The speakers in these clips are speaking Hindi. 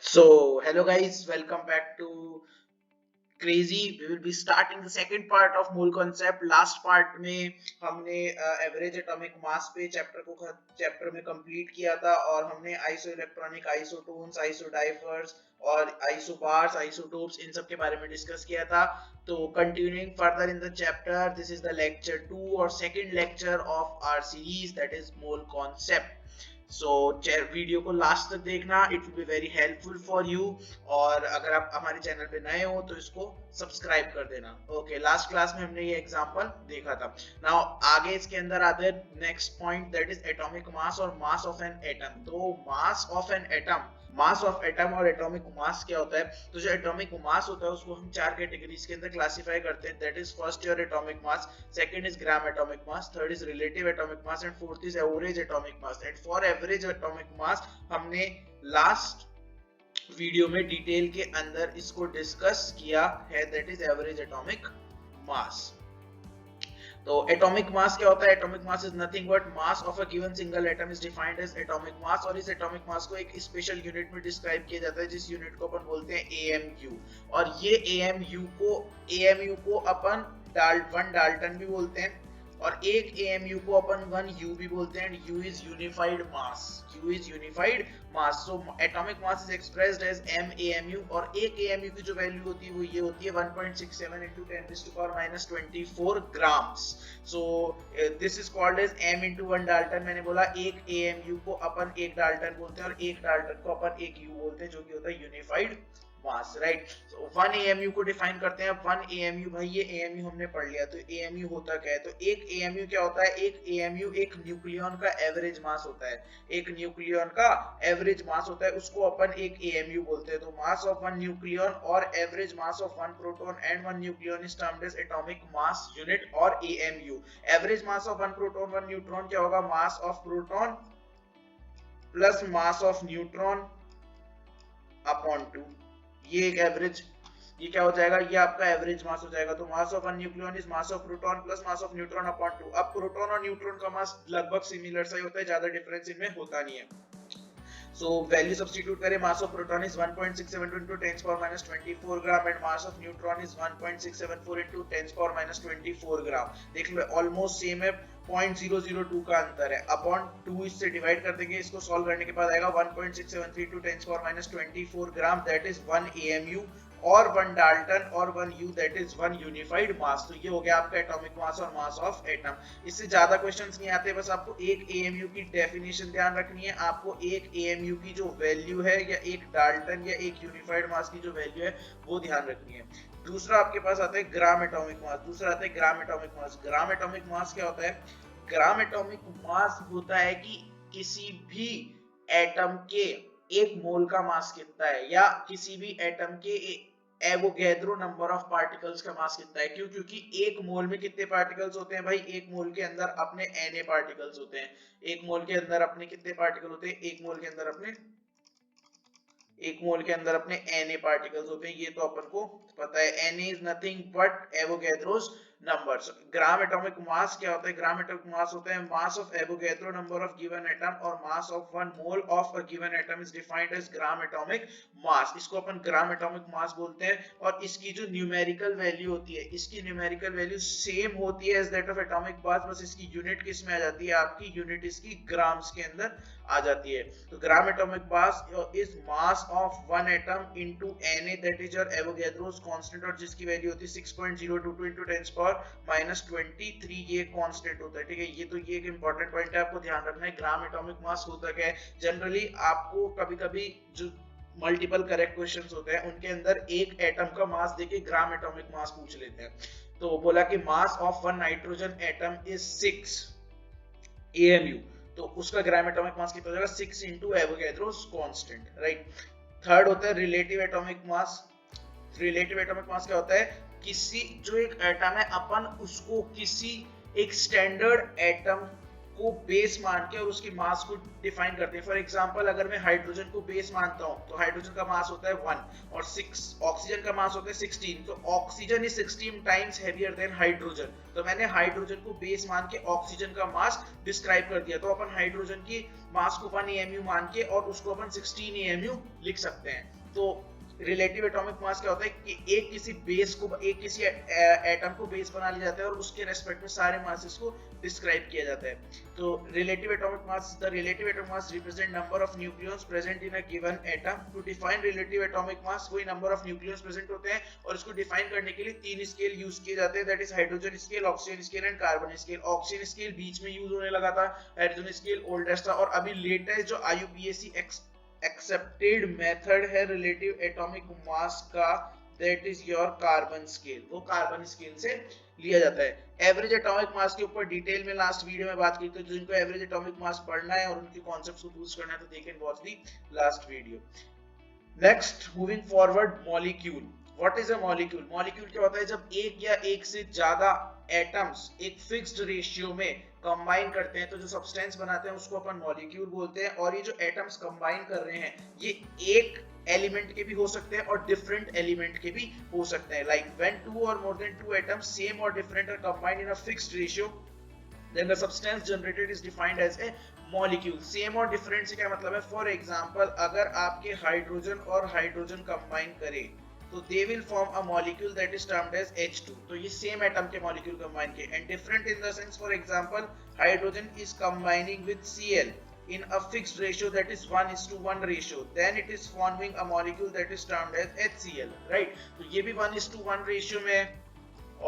So, hello guys, welcome back to Crazy. We will be starting the second part of मूल concept. Last part में हमने एवरेज एटॉमिक मास पे चैप्टर में कंप्लीट किया था और हमने आइसो इलेक्ट्रॉनिक, आइसोटोन्स, आइसोडाइफर्स और आइसोबार्स, आइसोटोप्स इन सब के बारे में डिस्कस किया था. तो continuing further in the chapter, this is the lecture 2 और second lecture of our series that is mole concept. So video को लास्ट तक देखना, it will be very helpful for you. और अगर आप हमारे चैनल पे नए हो तो इसको सब्सक्राइब कर देना. ओके, लास्ट क्लास में हमने ये एग्जांपल देखा था. नाउ आगे इसके अंदर आते हैं next point, that is atomic mass और मास ऑफ एन एटम. तो mass of an atom, mass of atom और एटॉमिक मास क्या होता है? तो जो एटॉमिक मास होता है उसको हम चार कैटेगरीज के अंदर क्लासिफाई करते हैं. That is first your atomic mass, second is gram atomic mass, third is relative atomic mass and fourth is average atomic mass. And for average atomic मास हमने लास्ट वीडियो में डिटेल के अंदर इसको डिस्कस किया है, that is average atomic mass. तो एटॉमिक मास क्या होता है? Atomic mass is nothing but mass of a given single atom is defined as atomic mass. और इस एटॉमिक मास को एक स्पेशल यूनिट में डिस्क्राइब किया जाता है जिस यूनिट को अपन बोलते हैं एएमयू. और ये एएमयू को अपन वन डाल्टन भी बोलते हैं और एक एएमयू को अपन वन यू भी बोलते हैं. U is unified mass, U is unified mass. So atomic mass is expressed as M AMU और एक एएमयू की जो वैल्यू होती है वो ये होती है 1.67 into 10 to the power minus 24 grams. So this is called as m into 1 dalton. मैंने बोला एक एएमयू को अपन एक डाल्टन बोलते हैं और एक डाल्टन को अपन एक यू बोलते हैं, जो कि होता है यूनिफाइड मास, राइट. तो 1 एएमयू को डिफाइन करते हैं. 1 एएमयू, भाई ये एएमयू हमने पढ़ लिया. तो एएमयू होता क्या है? तो एक एएमयू क्या होता है? एक एएमयू एक न्यूक्लियन का एवरेज मास होता है. एक न्यूक्लियन का एवरेज मास होता है, उसको अपन एक एएमयू बोलते हैं. तो मास ऑफ वन न्यूक्लियन और average mass of one proton and one nucleon is termed as atomic mass unit और AMU. Average mass of one proton one neutron क्या होगा? Mass of proton plus mass of neutron upon 2. ये एक एवरेज, ये क्या हो जाएगा? ये आपका एवरेज मास हो जाएगा. तो mass of one nucleon is mass of proton plus mass of neutron upon 2. अब प्रोटॉन और न्यूट्रॉन का मास लगभग सिमिलर सा ही होता है, ज्यादा डिफरेंस इनमें होता नहीं है. So value substitute करें. Mass of proton is 1.672 into 10 power minus 24 gram and mass of neutron is 1.674 into 10 power minus 24 gram. देख लो ऑलमोस्ट सेम है, 0.002 का अंतर है. अपॉन 2 इससे डिवाइड कर देंगे. इसको सॉल्व करने के बाद आएगा 1.673 into 10 power minus 24 gram, that is 1 AMU और 1 डाल्टन और 1 यू, दैट इज 1 यूनिफाइड मास. तो ये हो गया आपका एटॉमिक मास और मास ऑफ एटम. इससे ज्यादा क्वेश्चंस नहीं आते, बस आपको एक एएमयू की डेफिनेशन ध्यान रखनी है. आपको एक एएमयू की जो वैल्यू है या एक डाल्टन या एक यूनिफाइड मास की जो वैल्यू है वो ध्यान रखनी है. दूसरा आपके पास आता है ग्राम एटॉमिक मास. दूसरा आता है ग्राम एटॉमिक मास. ग्राम एटॉमिक मास क्या होता है? ग्राम एटॉमिक मास होता है कि किसी भी एटम के एक मोल का मास कितना है या किसी भी एटम के एवोगैड्रो नंबर ऑफ पार्टिकल्स का मास कितना है. क्यों? क्योंकि एक मोल में कितने पार्टिकल्स होते हैं भाई? एक मोल के अंदर अपने Na पार्टिकल्स होते हैं. एक मोल के अंदर अपने कितने पार्टिकल होते हैं? एक मोल के अंदर अपने Na पार्टिकल्स होते हैं. ये तो अपन को पता है. Na is nothing but Avogadro's number. Gram atomic mass क्या होता है? ग्राम एटॉमिक मास होता है mass of Avogadro number of given atom और mass of one mole of a given atom is defined as gram atomic mass. इसको अपन ग्राम एटॉमिक मास बोलते हैं. और इसकी जो न्यूमेरिकल वैल्यू होती है, इसकी न्यूमेरिकल वैल्यू सेम होती है as that of atomic mass, बस इसकी यूनिट किस में आ जाती है? आपकी यूनिट इसकी ग्राम्स के अंदर आ जाती है. तो ग्राम atomic mass is mass of one atom into Na, that is your Avogadro's constant, और जिसकी वैल्यू होती है 6.022 into 10 power minus 23. ये कांस्टेंट होता है, ठीक है. ये तो ये एक इंपॉर्टेंट पॉइंट है, आपको ध्यान रखना है. ग्राम एटॉमिक मास होता क्या है? जनरली आपको कभी-कभी जो मल्टीपल करेक्ट क्वेश्चंस होते हैं उनके अंदर एक एटम का मास देके ग्राम एटॉमिक मास पूछ लेते हैं. तो बोला कि मास of one nitrogen atom is 6 AMU, तो उसका ग्राम एटॉमिक मास कितना हो जाएगा? 6 into Avogadro's constant, right. Third होता है रिलेटिव एटॉमिक मास. रिलेटिव एटॉमिक मास क्या होता है? किसी जो एक एटम है अपन उसको किसी एक स्टैंडर्ड एटम को बेस मान के और उसकी मास को डिफाइन करते हैं। फॉर एग्जांपल अगर मैं हाइड्रोजन को बेस मानता हूं तो हाइड्रोजन का मास होता है 1 और 6, ऑक्सीजन का मास होता है 16, तो oxygen is 16 times heavier than hydrogen. तो मैंने हाइड्रोजन को बेस मान के ऑक्सीजन का मास डिस्क्राइब कर दिया। तो अपन हाइड्रोजन की मास को 1 AMU मान के और उसको अपन 16 AMU लिख सकते हैं। तो रिलेटिव एटॉमिक मास क्या होता है कि एक किसी बेस को, एक किसी एटम को बेस बना लिया जाता है और उसके रेस्पेक्ट में सारे मासेस को डिस्क्राइब किया जाता है। तो relative atomic mass, the relative atomic mass represent number of nucleons present in a given atom. To define relative atomic mass, वही नंबर ऑफ न्यूक्लियॉन्स प्रेजेंट होते हैं और इसको डिफाइन करने के लिए 3 स्केल यूज किए जाते हैं, that is hydrogen scale, oxygen scale and carbon scale. Oxygen scale बीच में यूज होने लगा था, हाइड्रोजन स्केल ओल्डेस्ट था, और अभी लेटेस्ट जो IUPAC एक्सेप्टेड मेथड है रिलेटिव एटॉमिक मास का, that is your carbon scale. वो कार्बन स्केल से लिया जाता है। एवरेज एटॉमिक मास के ऊपर डिटेल में लास्ट वीडियो में बात की थी, तो जिनको एवरेज एटॉमिक मास पढ़ना है और उनके कॉन्सेप्ट्स को बूस्ट करना है तो they can watch the last video. Next, moving forward, molecule. What is a molecule? Molecule क्या होता है? जब एक या एक से ज्यादा एटम्स एक फिक्स्ड रेशियो में कंबाइन करते हैं तो जो सब्सटेंस बनाते हैं उसको अपन मॉलिक्यूल बोलते हैं। और ये जो एटम्स कंबाइन कर रहे हैं ये एक एलिमेंट के भी हो सकते हैं और डिफरेंट एलिमेंट के भी हो सकते हैं। Like when 2 or more than 2 atoms same or different are combined in a fixed ratio, then the substance generated is defined as a molecule। Same और डिफरेंट से क्या मतलब है? फॉर एग्जांपल अगर आपके हाइड्रोजन और हाइड्रोजन कंबाइन करें तो they will form a molecule that is termed as H2। तो ये सेम एटम के मॉलिक्यूल कंबाइन किए। And different in the sense, for example hydrogen is combining with Cl in a fixed ratio, that is 1:1 ratio, then it is forming a molecule that is termed as HCl, right? तो ये भी 1:1 रेशियो में है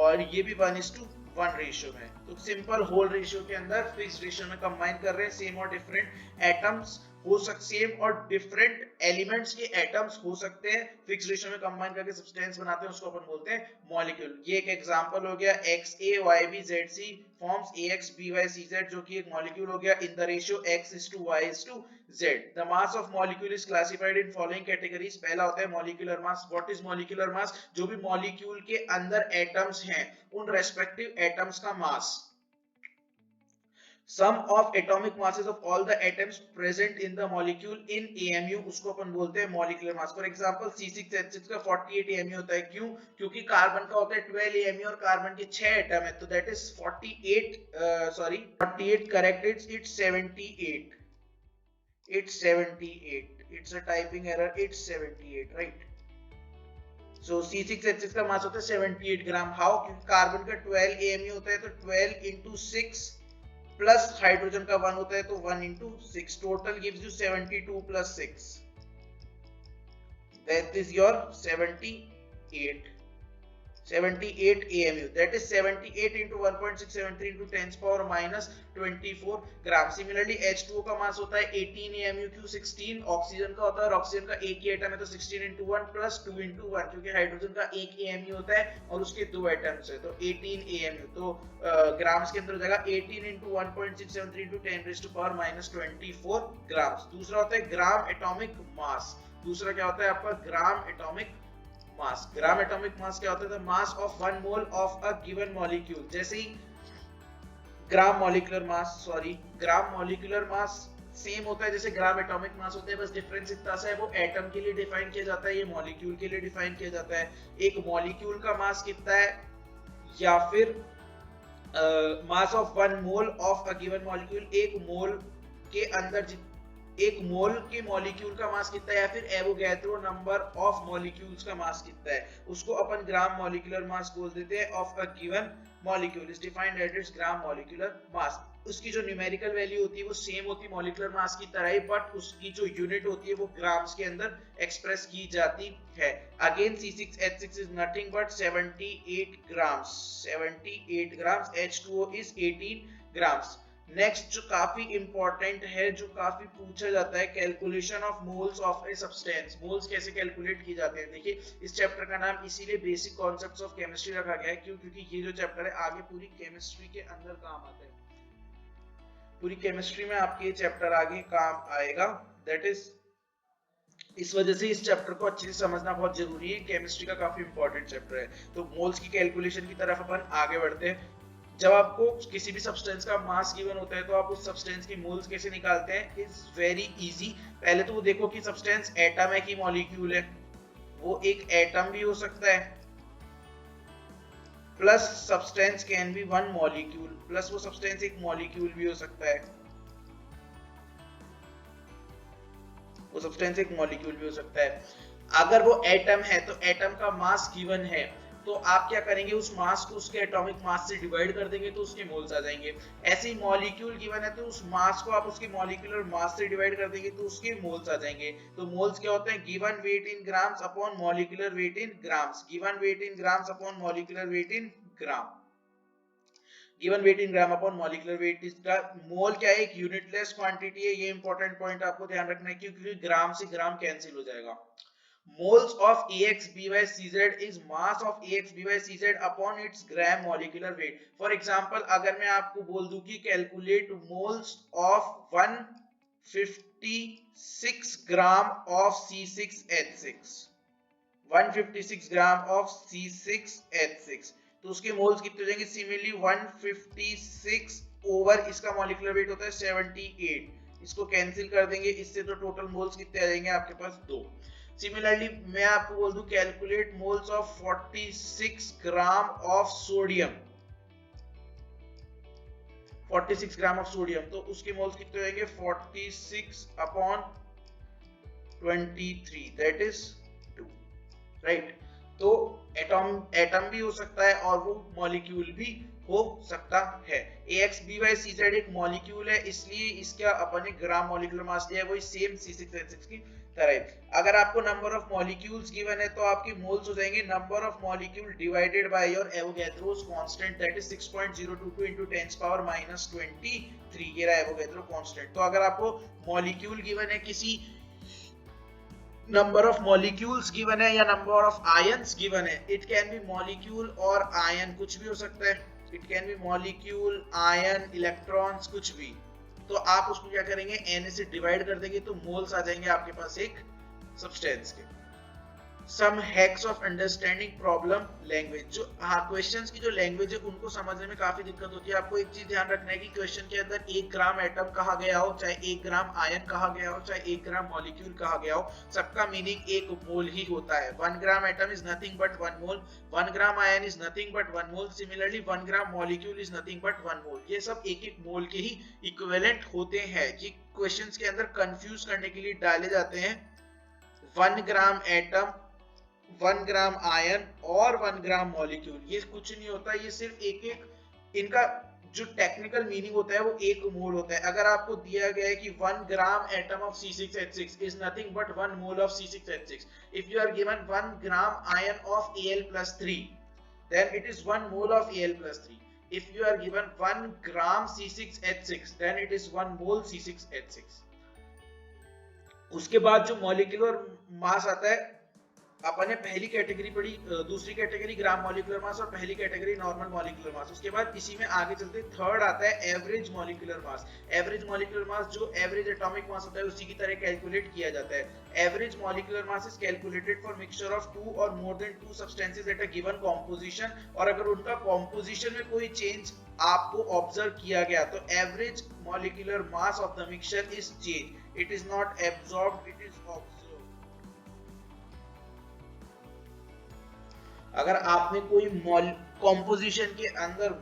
और ये भी 1:1 रेशियो में। तो सिंपल होल रेशियो के अंदर फिक्स्ड रेशियो में कंबाइन कर रहे हैं। सेम और डिफरेंट एटम्स हो सकते, सेम और डिफरेंट एलिमेंट्स के एटम्स हो सकते हैं, फिक्स्ड रेशियो में कंबाइन करके सब्सटेंस बनाते हैं, उसको अपन बोलते हैं मॉलिक्यूल। ये एक एग्जांपल हो गया, XaYbZc फॉर्म्स AXBYCZ, जो कि एक मॉलिक्यूल हो गया in the ratio X:Y:Z। The mass of molecule is classified in following categories. पहला होता है molecular mass. What is molecular mass? जो भी मॉलिक्यूल के अंदर एटम्स हैं उन रेस्पेक्टिव एटम्स का मास। Sum of atomic masses of all the atoms present in the molecule in AMU, उसको अपन बोलते हैं molecular mass. For example C6H6 का 48 AMU होता है। क्यों? क्योंकि कार्बन का होता है 12 AMU और कार्बन के 6 एटम है, तो that is 48 correct, it's 78, it's a typing error, it's 78, right. So C6H6 का मास होता है 78 ग्राम। हाउ? क्योंकि कार्बन का 12 AMU होता है, तो 12 into 6 प्लस हाइड्रोजन का 1 होता है, तो 1 into 6, total gives you 72 plus 6, that is your 78 AMU, that is 78 into 1.673 into 10 power minus 24 gram. Similarly H2O का मास होता है 18 AMU, क्यों 16 ऑक्सीजन का होता है और ऑक्सीजन का एक ही एटम है, तो 16 into 1 plus 2 into 1, क्योंकि हाइड्रोजन का एक AMU होता है और उसके 2 एटम्स है, तो 18 AMU। तो ग्राम्स के अंदर हो जाएगा 18 into 1.673 into 10 raised to power minus 24 grams. दूसरा होता है ग्राम एटॉमिक मास। दूसरा क्या होता है आपका? ग्राम एटॉमिक मास। ग्राम एटॉमिक मास क्या होता है? The mass of 1 mole of a given molecule. जैसे ही ग्राम मॉलिक्यूलर मास सेम होता है जैसे ग्राम एटॉमिक मास होता है, बस डिफरेंस इतना सा है, वो एटम के लिए डिफाइन किया जाता है, ये मॉलिक्यूल के लिए डिफाइन किया जाता है। एक मॉलिक्यूल का मास कितना है, या फिर mass of 1 mole of a given molecule, एक मोल के अंदर एक मोल के मॉलिक्यूल का मास कितना है, या फिर एवोगैड्रो नंबर ऑफ मॉलिक्यूल्स का मास कितना है, उसको अपन ग्राम मॉलिक्यूलर मास बोल देते हैं of a given molecule is defined as its gram molecular mass. उसकी जो न्यूमेरिकल वैल्यू होती है वो सेम होती है मॉलिक्यूलर मास की तरह ही, बट उसकी जो यूनिट होती है वो ग्राम्स के अंदर एक्सप्रेस की जाती है। Again C6H6 is nothing but 78 grams, H2O is 18 grams. Next जो काफी इंपॉर्टेंट है, जो काफी पूछा जाता है, calculation of moles of a substance. Moles कैसे कैलकुलेट किए जाते हैं? देखिए, इस चैप्टर का नाम इसीलिए बेसिक कॉन्सेप्ट्स ऑफ केमिस्ट्री रखा गया है। क्यों? क्योंकि ये जो चैप्टर है आगे पूरी केमिस्ट्री के अंदर काम आता है, पूरी केमिस्ट्री में आपके ये चैप्टर आगे काम आएगा। दैट इज, इस वजह से इस चैप्टर को अच्छे से समझना बहुत जरूरी है, केमिस्ट्री का काफी इंपॉर्टेंट चैप्टर है। तो मोल्स की कैलकुलेशन की तरफ अपन आगे बढ़ते हैं। जब आपको किसी भी सब्सटेंस का मास गिवन होता है तो आप उस सब्सटेंस की मोल्स कैसे निकालते हैं? It's very easy. पहले तो वो देखो कि सब्सटेंस एटम है कि मॉलिक्यूल है। वो एक एटम भी हो सकता है, plus substance can be one molecule, plus वो सब्सटेंस एक मॉलिक्यूल भी हो सकता है। वो सब्सटेंस एक मॉलिक्यूल भी हो सकता है। अगर वो एटम है तो एटम का मास गिवन है, तो आप क्या करेंगे, उस मास को उसके एटॉमिक मास से डिवाइड कर देंगे तो उसके मोल्स आ जाएंगे। ऐसे ही मॉलिक्यूल गिवन है तो उस मास को आप उसके मॉलिक्यूलर मास से डिवाइड कर देंगे तो उसके मोल्स आ जाएंगे। तो मोल्स क्या होते हैं? Given weight in grams upon molecular weight in grams. Given weight in grams upon molecular weight in gram. Given weight in gram upon molecular weight is the mole. क्या है? एक यूनिटलेस क्वांटिटी है। ये इंपॉर्टेंट पॉइंट आपको ध्यान रखना है क्योंकि ग्राम से ग्राम कैंसिल हो जाएगा। moles of AXBYCZ is mass of AXBYCZ upon its gram molecular weight. For example, अगर मैं आपको बोल दूं कि calculate moles of 156 gram of C6H6, 156 gram of C6H6, तो उसके मोल्स कितने हो जाएंगे? सिमिलरली 156 ओवर इसका मॉलिक्यूलर वेट होता है 78, इसको कैंसिल कर देंगे इससे, तो टोटल मोल्स कितने आ जाएंगे आपके पास? 2। सिमिलरली मैं आपको बोल दूं calculate moles of 46 gram of sodium, 46 gram of sodium, तो उसके मोल्स कितने होंगे? 46 अपॉन 23, दैट इज 2, राइट। तो एटम भी हो सकता है और वो मॉलिक्यूल भी हो सकता है। AXBYCZ एक मॉलिक्यूल है, इसलिए इसका अपन ग्राम मॉलिक्यूलर मास दिया है, वही सेम C6H6 की तरह है। अगर आपको नंबर ऑफ मॉलिक्यूल्स गिवन है तो आपके मोल्स हो जाएंगे number of molecule divided by your Avogadro's constant, that is 6.022 into 10 power minus 23, ये रहा एवोगैड्रो कांस्टेंट। तो अगर आपको मॉलिक्यूल गिवन है, किसी नंबर ऑफ मॉलिक्यूल्स गिवन है या नंबर ऑफ आयंस गिवन है, इट कैन बी मॉलिक्यूल और आयन, कुछ भी हो सकता है। It can be molecule, ion, electrons, कुछ भी। तो आप उसको क्या करेंगे? Na से डिवाइड कर देंगे तो मोल्स आ जाएंगे आपके पास एक सब्सटेंस के। Some hacks of understanding problem language, जो क्वेश्चंस की जो लैंग्वेज है उनको समझने में काफी दिक्कत होती है। आपको एक चीज ध्यान रखना है कि क्वेश्चन के अंदर 1 ग्राम एटम कहा गया हो, चाहे 1 ग्राम आयन कहा गया हो, चाहे 1 ग्राम मॉलिक्यूल कहा गया हो, सबका मीनिंग 1 मोल ही होता है। 1 gram atom is nothing but 1 mole, 1 gram ion is nothing but 1 mole, similarly 1 gram molecule is nothing but 1 मोल। ये सब 1-1 मोल के ही इक्विवेलेंट होते हैं। ये क्वेश्चंस के अंदर कंफ्यूज करने के लिए डाले जाते हैं। 1 ग्राम एटम, 1 ग्राम आयन और 1 ग्राम मॉलिक्यूल, ये कुछ नहीं होता, ये सिर्फ एक इनका जो टेक्निकल मीनिंग होता है वो 1 मोल होता है। अगर आपको दिया गया है कि 1 gram atom of C6H6 is nothing but 1 mole of C6H6, if you are given 1 gram ion of Al+3, then it is 1 mole of Al+3. If you are given 1 gram C6H6, then it is 1 mole C6H6। उसके बाद जो मॉलिक्यूलर मास आता है, अपन ने पहली कैटेगरी पढ़ी, दूसरी कैटेगरी ग्राम मॉलिक्यूलर मास और पहली कैटेगरी नॉर्मल मॉलिक्यूलर मास। उसके बाद इसी में आगे चलते थर्ड आता है एवरेज मॉलिक्यूलर मास। एवरेज मॉलिक्यूलर मास जो एवरेज एटॉमिक मास होता है उसी की तरह कैलकुलेट किया जाता है। Average molecular mass is calculated for mixture of 2 और more than 2 substances at a given composition, और अगर उनका कॉम्पोजिशन में कोई चेंज आपको ऑब्जर्व किया गया तो average molecular mass of the mixture is change, it is not absorbed, it is observed. अगर आपने कोई कॉम्पोजिशन के अंदर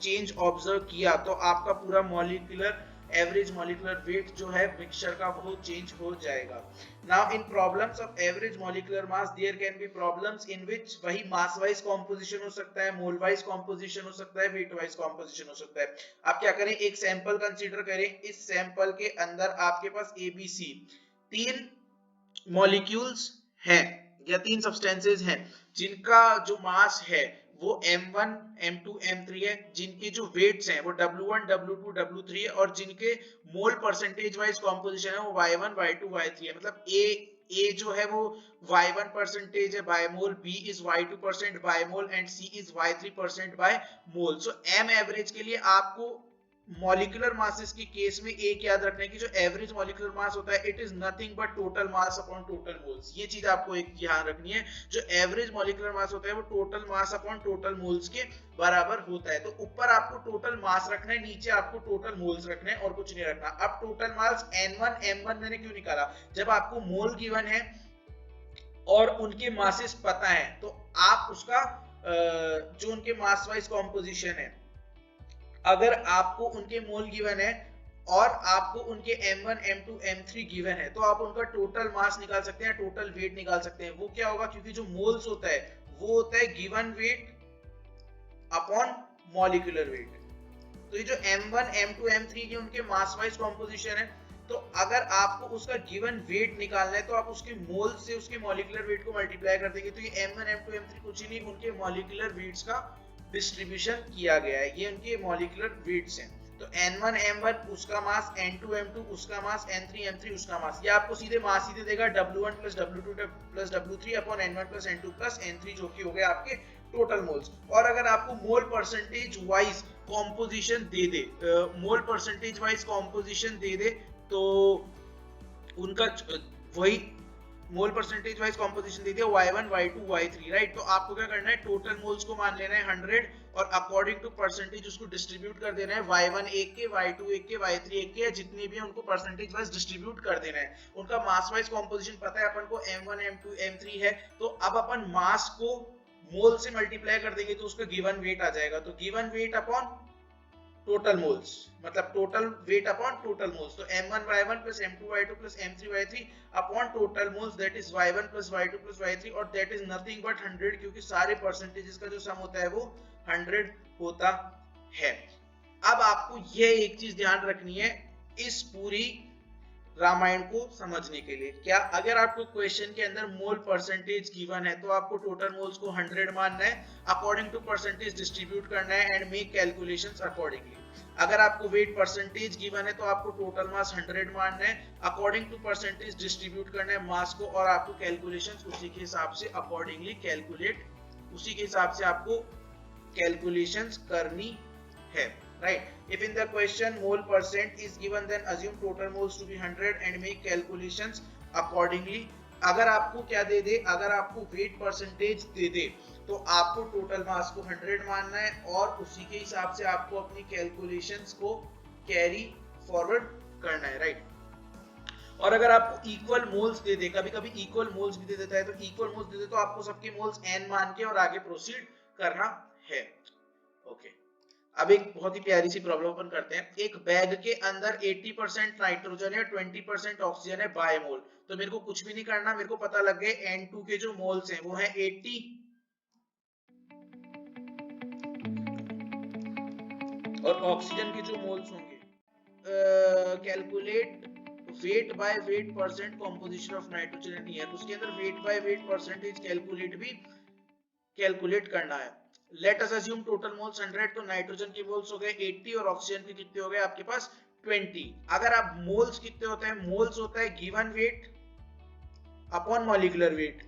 चेंज ऑब्जर्व किया तो आपका पूरा मॉलिक्यूलर एवरेज मॉलिक्यूलर वेट जो है मिक्सचर का वो चेंज हो जाएगा। Now in problems of average molecular mass there can be problems in which वही मास वाइज कॉम्पोजिशन हो सकता है, मोल वाइज कॉम्पोजिशन हो सकता है, वेट वाइज कॉम्पोजिशन हो सकता है। आप क्या करें, एक सैंपल कंसीडर करें। इस सैंपल के अंदर आपके पास ABC 3 मॉलिक्यूल्स हैं या 3 सब्सटेंसेस हैं जिनका जो मास है वो M1, M2, M3 है, जिनके जो वेट्स हैं वो W1, W2, W3 है, और जिनके मोल परसेंटेज वाइज कॉम्पोजिशन है वो Y1, Y2, Y3 है। मतलब A जो है वो Y1 परसेंटेज है by mole, B is Y2% by mole and C is Y3% by mole. So M average के लिए आपको मॉलिक्यूलर मासेस के केस में एक याद रखने की, जो एवरेज मॉलिक्यूलर मास होता है it is nothing but total mass upon total moles. ये चीज आपको एक ध्यान रखनी है, जो एवरेज मॉलिक्यूलर मास होता है वो total mass upon total moles के बराबर होता है। तो ऊपर आपको टोटल मास रखना है, नीचे आपको टोटल मोल्स रखना है और कुछ नहीं रखना। अब टोटल मास N1 M1 मैंने क्यों निकाला, जब आपको मोल गिवन है और उनके मासेस पता है तो आप उसका जो उनके मास वाइज कॉम्पोजिशन है, अगर आपको उनके मोल गिवन है और आपको उनके M1 M2 M3 गिवन है तो आप उनका टोटल मास निकाल सकते हैं, टोटल वेट निकाल सकते हैं। वो क्या होगा, क्योंकि जो मोल्स होता है वो होता है given weight upon molecular weight. तो ये जो M1 M2 M3 के उनके मास वाइज कॉम्पोजिशन है, तो अगर आपको उसका गिवन वेट निकालना है तो आप उसके मोल से उसके मॉलिक्यूलर वेट को मल्टीप्लाई कर देंगे। तो ये M1 M2 M3 कुछ ही नहीं, उनके मॉलिक्यूलर वेट्स का डिस्ट्रीब्यूशन किया गया है, ये उनके मॉलिक्यूलर वेट्स हैं। तो N1 M1 उसका मास, N2 M2 उसका मास, N3 M3 उसका मास। ये आपको सीधे मास ही दे देगा W1 plus W2 plus W3 upon N1 plus N2 plus N3, जो कि हो गए आपके टोटल मोल्स। और अगर आपको मोल परसेंटेज वाइज कॉम्पोजिशन दे दे, मोल परसेंटेज वाइज कॉम्पोजिशन दे दे, तो उनका वही मोल परसेंटेज वाइज कॉम्पोजिशन दे दिया y1 y2 y3, राइट। तो आपको क्या करना है, टोटल मोल्स को मान लेना है 100 और अकॉर्डिंग टू परसेंटेज उसको डिस्ट्रीब्यूट कर देना है। y1 1 के, y2 1 के, y3 1 के, जितने भी हैं उनको परसेंटेज वाइज डिस्ट्रीब्यूट कर देना है। उनका मास वाइज कॉम्पोजिशन पता है अपन को, M1 M2 M3 है, तो अब अपन मास को मोल से मल्टीप्लाई कर देंगे तो उसका गिवन वेट आ जाएगा। तो given weight upon total moles, मतलब total weight upon total moles. तो M1 Y1 plus M2 Y2 plus M3 Y3 upon total moles, that is Y1 plus Y2 plus Y3, और दैट इज नथिंग बट 100, क्योंकि सारे परसेंटेजेस का जो सम होता है वो 100 होता है। अब आपको यह एक चीज ध्यान रखनी है इस पूरी रामायण को समझने के लिए, क्या अगर आपको क्वेश्चन के अंदर मोल परसेंटेज गिवन है तो आपको टोटल मोल्स को 100 मानना है, अकॉर्डिंग टू परसेंटेज डिस्ट्रीब्यूट करना है एंड मेक कैलकुलेशंस अकॉर्डिंगली। अगर आपको वेट परसेंटेज गिवन है तो आपको टोटल मास 100 मानना है, अकॉर्डिंग टू परसेंटेज डिस्ट्रीब्यूट करना है मास को, और आपको कैलकुलेशंस उसी के हिसाब से अकॉर्डिंगली कैलकुलेट, उसी के हिसाब से आपको कैलकुलेशंस करनी है, right? If in the question mole percent is given, then assume total moles to be 100 and make calculations accordingly. अगर आपको क्या दे दे, अगर आपको वेट परसेंटेज दे दे तो आपको टोटल मास को 100 मानना है और उसी के हिसाब से आपको अपनी कैलकुलेशंस को कैरी फॉरवर्ड करना है, राइट। और अगर आपको इक्वल मोल्स दे दे, कभी कभी इक्वल मोल्स भी दे देता है, तो इक्वल मोल्स दे दे तो आपको सबके मोल्स n मान के और आगे प्रोसीड करना है। ओके, अब एक बहुत ही प्यारी सी प्रॉब्लम अपन करते हैं। एक बैग के अंदर 80% नाइट्रोजन है, 20% ऑक्सीजन है बाय मोल। तो मेरे को कुछ भी नहीं करना, मेरे को पता लग गए N2 के जो मोल्स हैं वो है 80 और ऑक्सीजन के जो मोल्स होंगे, calculate weight by weight percent composition of nitrogen and air. उसके अंदर weight by weight percentage calculate भी कैलकुलेट करना है। Let us assume total moles 100, तो नाइट्रोजन के मोल्स हो गए 80 और ऑक्सीजन के कितने हो गए आपके पास 20। अगर आप मोल्स कितने होते हैं, मोल्स होता है given weight upon molecular weight.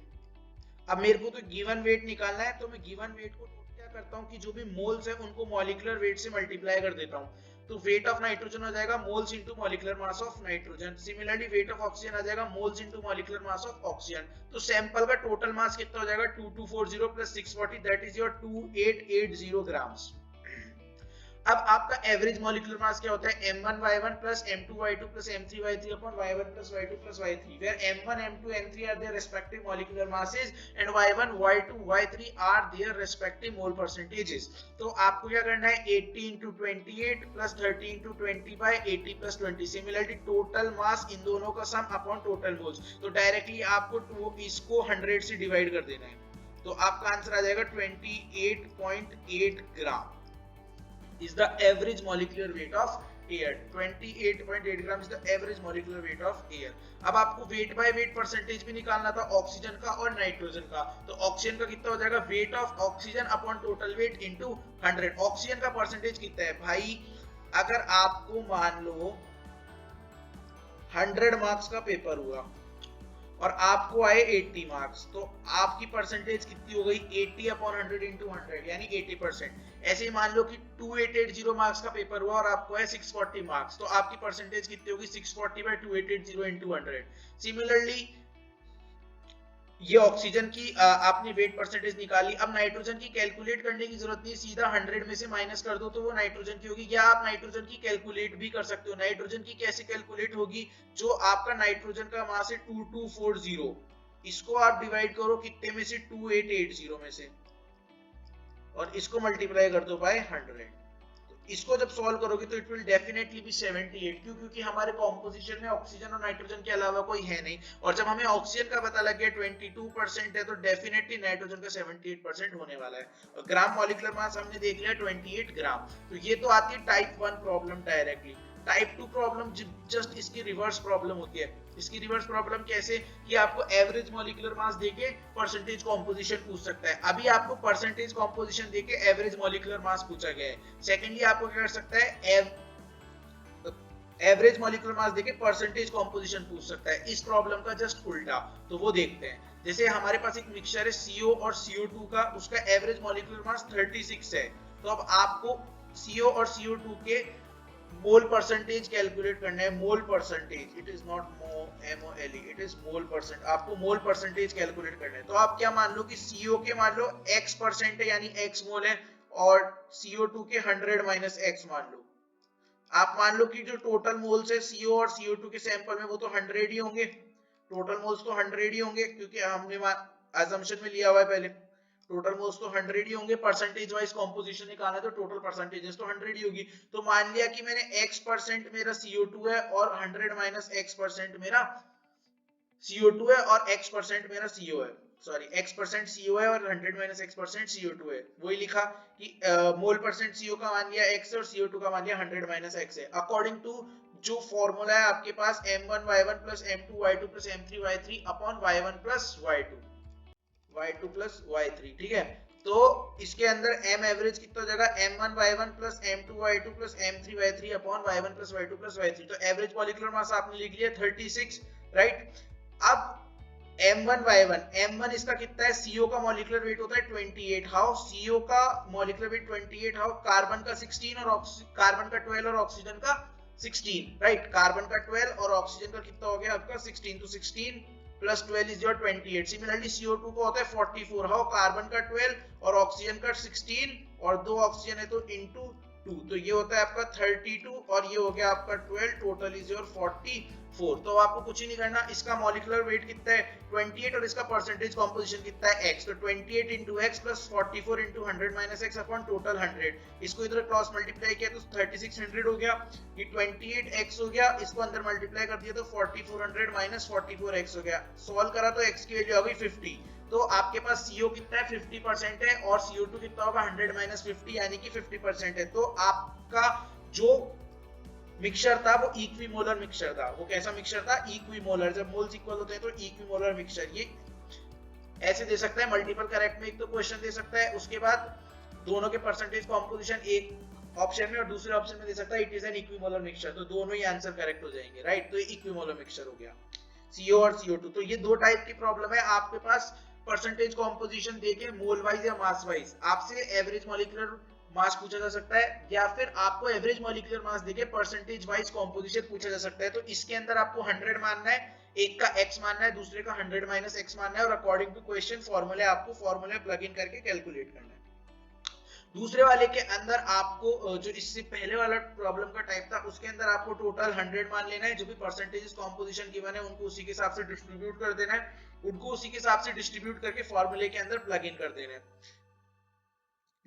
अब मेरे को तो गिवन वेट निकालना है, तो मैं गिवन वेट को क्या करता हूँ कि जो भी मोल्स है उनको मॉलिक्यूलर वेट से मल्टीप्लाई कर देता हूँ। तो वेट ऑफ नाइट्रोजन हो जाएगा moles into molecular mass of nitrogen. Similarly weight of oxygen आ जाएगा moles into molecular mass of oxygen. तो सैंपल का टोटल मास कितना हो जाएगा 2240 plus 640, that is your 2880 grams. अब आपका एवरेज मॉलिक्यूलर मास क्या होता है, M1 Y1 plus M2 Y2 plus M3 Y3 upon Y1 plus Y2 plus Y3, where M1 M2 M3 are their respective molecular masses and Y1 Y2 Y3 are their respective mole percentages। तो आपको क्या करना है 80 into 28 plus 30 into 20 by 80 plus 20। Similarly total mass इन दोनों का सम अपॉन टोटल मोल्स, तो डायरेक्टली आपको इसको 100 से डिवाइड कर देना है। तो आपका आंसर आ जाएगा 28.8 ग्राम is the average molecular weight of air। 28.8 gram is the average molecular weight of air। अब आपको वेट बाय वेट परसेंटेज भी निकालना था ऑक्सीजन का और नाइट्रोजन का। तो ऑक्सीजन का कितना हो जाएगा, wait of oxygen upon total weight into 100। Oxygen का परसेंटेज कितना है भाई, अगर आपको मान लो 100 मार्क्स का पेपर हुआ और आपको आए 80 मार्क्स, तो आपकी परसेंटेज कितनी हो गई 80 अपॉन 100 इंटू 100 यानी 80%। ऐसे ही मान लो कि 2880 मार्क्स का पेपर हुआ और आपको है 640 मार्क्स, तो आपकी परसेंटेज कितनी होगी 640 बाय 2880 इंटू 100। सिमिलरली ये ऑक्सीजन की आपने वेट परसेंटेज निकाली। अब नाइट्रोजन की कैलकुलेट करने की जरूरत नहीं, सीधा 100 में से माइनस कर दो तो वो नाइट्रोजन की होगी। या आप नाइट्रोजन की कैलकुलेट भी कर सकते हो। नाइट्रोजन की कैसे कैलकुलेट होगी, जो आपका नाइट्रोजन का मास है 2240, इसको आप डिवाइड करो कितने में से 2880 में से, और इसको मल्टीप्लाई कर दो बाय 100। इसको जब सॉल्व करोगे तो इट विल डेफिनेटली बी 78। क्यों? क्योंकि हमारे कॉम्पोजिशन में ऑक्सीजन और नाइट्रोजन के अलावा कोई है नहीं, और जब हमें ऑक्सीजन का पता लग गया 22% है, तो डेफिनेटली नाइट्रोजन का 78% होने वाला है। और ग्राम मॉलिक्यूलर मास हमने देख लिया 28 ग्राम। तो ये तो आती है type 1 problem directly. Type 2 problem just इसकी रिवर्स प्रॉब्लम होती है। इसकी रिवर्स प्रॉब्लम कैसे, कि आपको एवरेज मॉलिक्यूलर मास देके परसेंटेज कॉम्पोजिशन पूछ सकता है। अभी आपको परसेंटेज कॉम्पोजिशन देके एवरेज मॉलिक्यूलर मास पूछा गया है। सेकेंडली आपको क्या कर सकता है, एवरेज मॉलिक्यूलर मास देके परसेंटेज कॉम्पोजिशन पूछ सकता है। इस प्रॉब्लम का जस्ट उल्टा, तो वो देखते हैं। जैसे हमारे पास एक मिक्सचर है CO और CO2 का, उसका एवरेज मॉलिक्यूलर मास 36 है। तो अब आपको CO और CO2 के मोल परसेंटेज कैलकुलेट करना है। Mole percentage, it is not MOLE, it is mole percent. आपको मोल परसेंटेज कैलकुलेट करना है। तो आप क्या मान लो कि CO के मान लो X% है यानी X मोल है, और CO2 के 100 माइनस X मान लो। आप मान लो कि जो टोटल मोल्स है CO और CO2 के सैंपल में वो तो 100 ही होंगे। टोटल मोल्स तो 100 ही होंगे, क्योंकि हमने अजम्पशन में लिया हुआ है पहले। टोटल मोल्स तो 100 ही होंगे। परसेंटेज वाइज कॉम्पोजिशन निकालना है तो टोटल परसेंटेजेस तो 100 ही होगी। तो मान लिया कि मैंने X% मेरा CO2 है और 100 माइनस X% मेरा CO2 है और X% मेरा CO है, सॉरी X% CO है और 100 माइनस X% CO2 है। वही लिखा कि मोल परसेंट CO का मान लिया X है और CO2 का मान लिया 100 माइनस X है। अकॉर्डिंग टू जो फॉर्मूला है आपके पास M1Y1 plus M2Y2 plus M3Y3 upon Y1 plus Y2 plus Y3, ठीक है। तो इसके अंदर M एवरेज कितना हो जाएगा, M1Y1 plus M2Y2 plus M3Y3 upon Y1 plus Y2 plus Y3। तो एवरेज मॉलिक्यूलर मास आपने लिख लिया 36, राइट। अब M1 इसका कितना है, CO का मॉलिक्यूलर वेट होता है 28। हाउ CO का मॉलिक्यूलर वेट 28, हाउ कार्बन का 16 और कार्बन का 12 और ऑक्सीजन का 16, राइट। कार्बन का 12 और ऑक्सीजन का कितना हो गया आपका 16, तो 16 plus 12 is your 28। Similarly CO2 को होता है 44, हाउ कार्बन का 12 और ऑक्सीजन का 16, और दो ऑक्सीजन है तो इनटू 2, तो ये होता है आपका 32 और ये हो गया आपका 12, टोटल इज योर 44। तो आपको कुछ ही नहीं करना, इसका मॉलिक्यूलर वेट कितना है 28 और इसका परसेंटेज कॉम्पोजिशन कितना है X, तो 28 into x plus 44 into 100 minus x upon total 100। इसको इधर क्रॉस मल्टीप्लाई किया तो 3600 हो गया, ये 28x हो गया, इसको अंदर मल्टीप्लाई कर दिया तो 4400 माइनस 44x हो गया। सॉल्व करा तो x की वैल्यू आ गई 50। तो आपके पास CO कितना है 50% है और CO2 कितना होगा 100 माइनस 50 यानी कि 50% है। तो आपका जो मिक्सचर था वो इक्विमोलर मिक्सचर था। वो कैसा मिक्सचर था, इक्विमोलर। जब मोल्स इक्वल होते हैं तो इक्विमोलर मिक्सचर। ये ऐसे दे सकता है, मल्टीपल करेक्ट में एक तो क्वेश्चन दे सकता है, उसके बाद दोनों के परसेंटेज कॉम्पोजिशन एक ऑप्शन में और दूसरे ऑप्शन में दे सकता है it is an equimolar mixture, तो दोनों ही आंसर करेक्ट हो जाएंगे, राइट। तो ये इक्विमोलर मिक्सचर हो गया CO और CO2। तो ये दो टाइप की प्रॉब्लम है। आपके पास परसेंटेज कॉम्पोजिशन देके मोल वाइज या मास वाइज आपसे एवरेज मॉलिक्यूलर मास पूछा जा सकता है, या फिर आपको एवरेज मॉलिक्यूलर मास देके परसेंटेज वाइज कॉम्पोजिशन पूछा जा सकता है। तो इसके अंदर आपको 100 मानना है, एक का x मानना है, दूसरे का 100 माइनस x मानना है, और अकॉर्डिंग टू क्वेश्चन फॉर्मूले आपको फॉर्मूले प्लग इन करके कैलकुलेट करना है। दूसरे वाले के अंदर आपको जो इससे पहले वाला प्रॉब्लम का टाइप था उसके अंदर आपको टोटल 100 मान लेना है, जो भी परसेंटेजेस कॉम्पोजिशन गिवन है उनको उसी के हिसाब से डिस्ट्रीब्यूट कर देना है, उनको उसी के हिसाब से डिस्ट्रीब्यूट करके फॉर्मूले के अंदर प्लग इन कर देना है,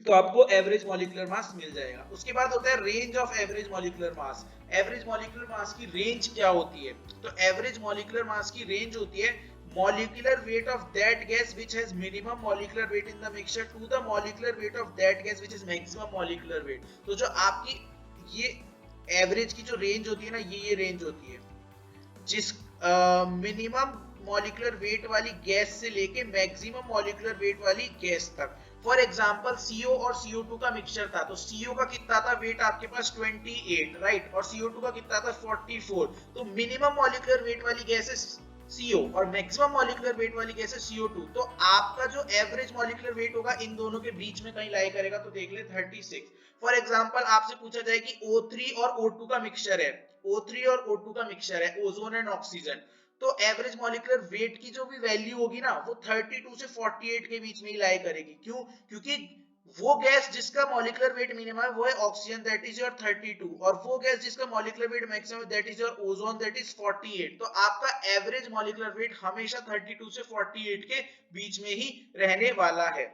तो आपको एवरेज मॉलिक्यूलर मास मिल जाएगा। उसके बाद होता है range of average molecular mass. Average molecular मास की रेंज क्या होती है, तो एवरेज मॉलिक्यूलर मास की रेंज होती है molecular weight of that gas which has minimum molecular weight in the mixture to the molecular weight of that gas which is maximum molecular weight। तो जो आपकी ये एवरेज की जो रेंज होती है ना, ये रेंज होती है जिस मिनिमम मॉलिक्यूलर वेट वाली गैस से लेके मैक्सिमम मॉलिक्यूलर वेट वाली गैस तक। फॉर एग्जांपल CO और CO2 का मिक्सचर था, तो CO का कितना था वेट आपके पास 28, राइट, और CO2 का कितना था 44। तो मिनिमम मॉलिक्यूलर वेट वाली गैस है CO और मैक्सिमम मॉलिक्यूलर वेट वाली गैस है CO2। तो आपका जो एवरेज मॉलिक्यूलर वेट होगा इन दोनों के बीच में कहीं लाई करेगा, तो देख ले 36। फॉर एग्जांपल आपसे पूछा जाए कि O3 और O2 का मिक्सचर है, O3 और O2 का मिक्सचर है, ओजोन एंड ऑक्सीजन, तो एवरेज मॉलिक्यूलर वेट की जो भी वैल्यू होगी ना वो 32 से 48 के बीच में ही लाई करेगी। क्यों? क्योंकि वो गैस जिसका मॉलिक्यूलर वेट मिनिमम है वो है ऑक्सीजन, दैट इज योर 32, और वो गैस जिसका मॉलिक्यूलर वेट मैक्सिमम है that is your ozone, that is 48। तो आपका एवरेज मॉलिक्यूलर वेट हमेशा 32 से 48 के बीच में ही रहने वाला है।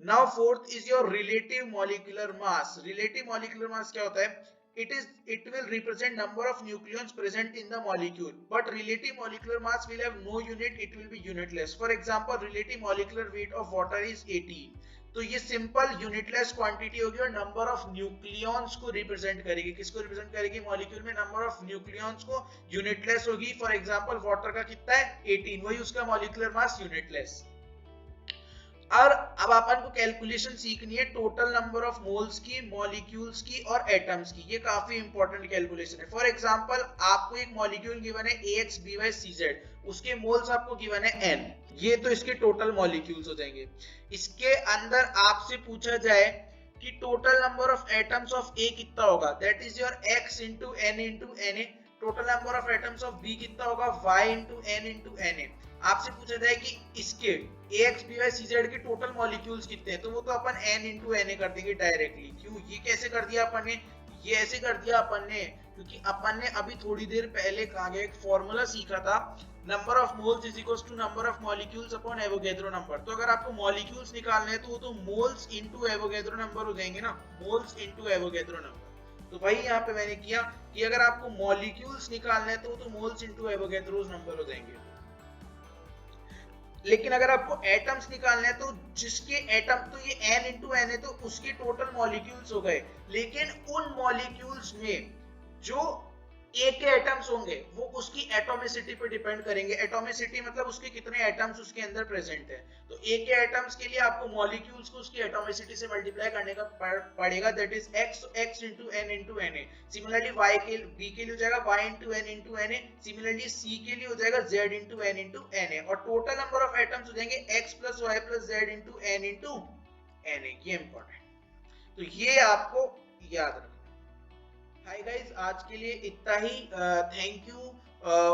Now fourth is your relative molecular mass. Relative molecular mass क्या होता है? It will represent number of nucleons present in the molecule, but relative molecular mass will have no unit, it will be unitless. For example, relative molecular weight of water is 18। तो ये सिंपल यूनिटलेस क्वांटिटी होगी और नंबर ऑफ न्यूक्लियॉन्स को रिप्रेजेंट करेगी। किसको रिप्रेजेंट करेगी? मॉलिक्यूल में नंबर ऑफ न्यूक्लियॉन्स को। यूनिटलेस होगी। फॉर एग्जांपल वाटर का कितना है? 18, वही उसका मॉलिक्यूलर मास यूनिटलेस। और अब अपन को कैलकुलेशन सीखनी है टोटल नंबर ऑफ मोल्स की, मॉलिक्यूल्स की और एटम्स की। ये काफी इंपॉर्टेंट कैलकुलेशन है। फॉर एग्जांपल आपको एक मॉलिक्यूल गिवन है AXBYCZ, उसके मोल्स आपको गिवन है N, ये तो इसके टोटल मॉलिक्यूल्स हो जाएंगे। इसके अंदर आपसे पूछा जाए कि total number of atoms of A कितना होगा, that is your X into N into Na। Total number of atoms of B कितना होगा? Y into N into Na। आपसे पूछा जाए कि इसके AXBYCZ के टोटल मॉलिक्यूल्स कितने हैं, तो वो तो अपन N इंटू Na कर देंगे डायरेक्टली। क्यों? ये कैसे कर दिया अपन ने? ये ऐसे कर दिया अपन ने क्योंकि अपन ने अभी थोड़ी देर पहले कहा गया एक फॉर्मूला सीखा था, number of moles is equals to number of molecules upon Avogadro number. तो अगर आपको मॉलिक्यूल्स निकालने हैं तो वो तो मोल्स इनटू एवोगैड्रो नंबर हो जाएंगे ना, मोल्स इनटू एवोगैड्रो नंबर। तो वही यहाँ पे मैंने किया कि अगर आपको मॉलिक्यूल्स निकालने हैं तो वो तो मोल्स इनटू एवोगैड्रो नंबर हो जाएंगे। लेकिन अगर आपको एटम्स निकालने हैं तो जिसके एटम, तो ये N इंटू N है तो उसके टोटल मॉलिक्यूल्स हो गए। लेकिन उन मॉलिक्यूल्स में जो A के एटम्स होंगे वो उसकी एटॉमिसिटी पे डिपेंड करेंगे। एटॉमिसिटी मतलब उसके कितने एटम्स उसके अंदर प्रेजेंट है। तो A के एटम्स के लिए आपको मॉलिक्यूल्स को उसकी एटॉमिसिटी से मल्टीप्लाई करने का पड़ेगा, that is x into n into Na। Similarly Y के B के लिए हो जाएगा y into n into Na। Similarly C के लिए हो जाएगा z into n into Na। और टोटल नंबर ऑफ एटम्स हो जाएंगे x plus y plus z into n into Na। ये इंपॉर्टेंट, तो ये आपको याद रखना। हाय गाइस, आज के लिए इतना ही। Thank you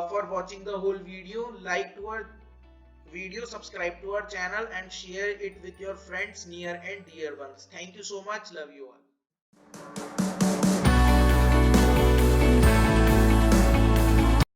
for watching the whole video. Like to our video, subscribe to our channel and share it with your friends near and dear ones. Thank you so much. Love you all.